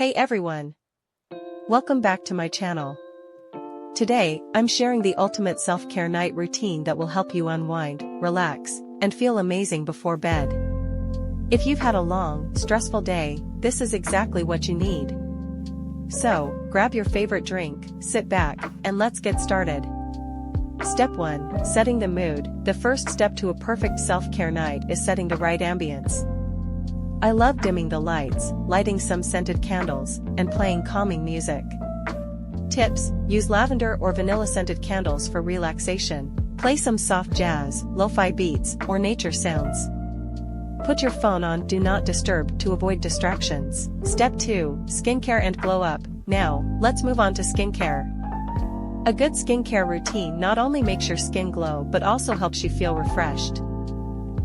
Hey everyone! Welcome back to my channel. Today, I'm sharing the ultimate self-care night routine that will help you unwind, relax, and feel amazing before bed. If you've had a long, stressful day, this is exactly what you need. So, grab your favorite drink, sit back, and let's get started. Step 1. Setting the mood. The first step to a perfect self-care night is setting the right ambience. I love dimming the lights, lighting some scented candles, and playing calming music. Tips: use lavender or vanilla-scented candles for relaxation. Play some soft jazz, lo-fi beats, or nature sounds. Put your phone on Do Not Disturb to avoid distractions. Step 2. Skincare and glow up. Now, let's move on to skincare. A good skincare routine not only makes your skin glow but also helps you feel refreshed.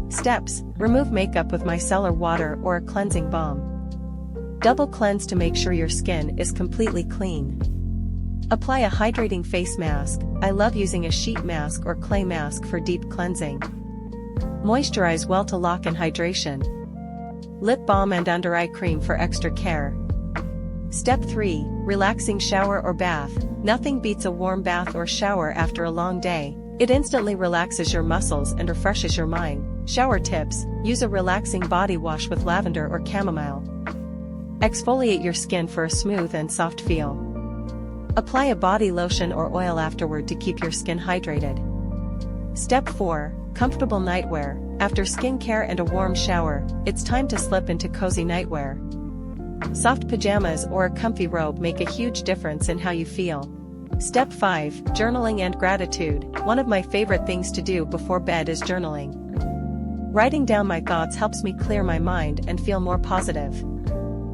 Steps: remove makeup with micellar water or a cleansing balm. Double cleanse to make sure your skin is completely clean. Apply a hydrating face mask. I love using a sheet mask or clay mask for deep cleansing. Moisturize well to lock in hydration. Lip balm and under eye cream for extra care. Step 3. Relaxing shower or bath. Nothing beats a warm bath or shower after a long day. It instantly relaxes your muscles and refreshes your mind. Shower tips: use a relaxing body wash with lavender or chamomile. Exfoliate your skin for a smooth and soft feel. Apply a body lotion or oil afterward to keep your skin hydrated. Step 4. Comfortable nightwear. After skincare and a warm shower, it's time to slip into cozy nightwear. Soft pajamas or a comfy robe make a huge difference in how you feel. Step 5. Journaling and gratitude. One of my favorite things to do before bed is journaling. Writing down my thoughts helps me clear my mind and feel more positive.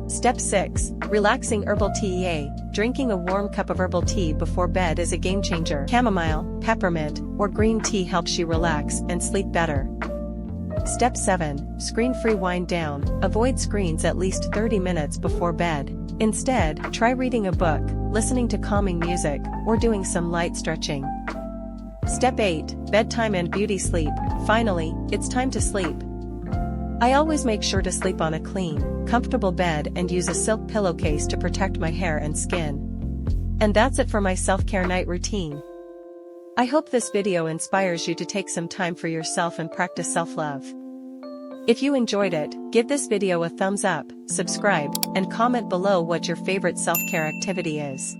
Step 6. Relaxing herbal tea. Drinking a warm cup of herbal tea before bed is a game changer. Chamomile, peppermint, or green tea helps you relax and sleep better. Step 7. Screen-free wind down. Avoid screens at least 30 minutes before bed. Instead, try reading a book, listening to calming music, or doing some light stretching. Step 8. Bedtime and beauty sleep. Finally, it's time to sleep. I always make sure to sleep on a clean, comfortable bed and use a silk pillowcase to protect my hair and skin. And that's it for my self-care night routine. I hope this video inspires you to take some time for yourself and practice self-love. If you enjoyed it, give this video a thumbs up, subscribe, and comment below what your favorite self-care activity is.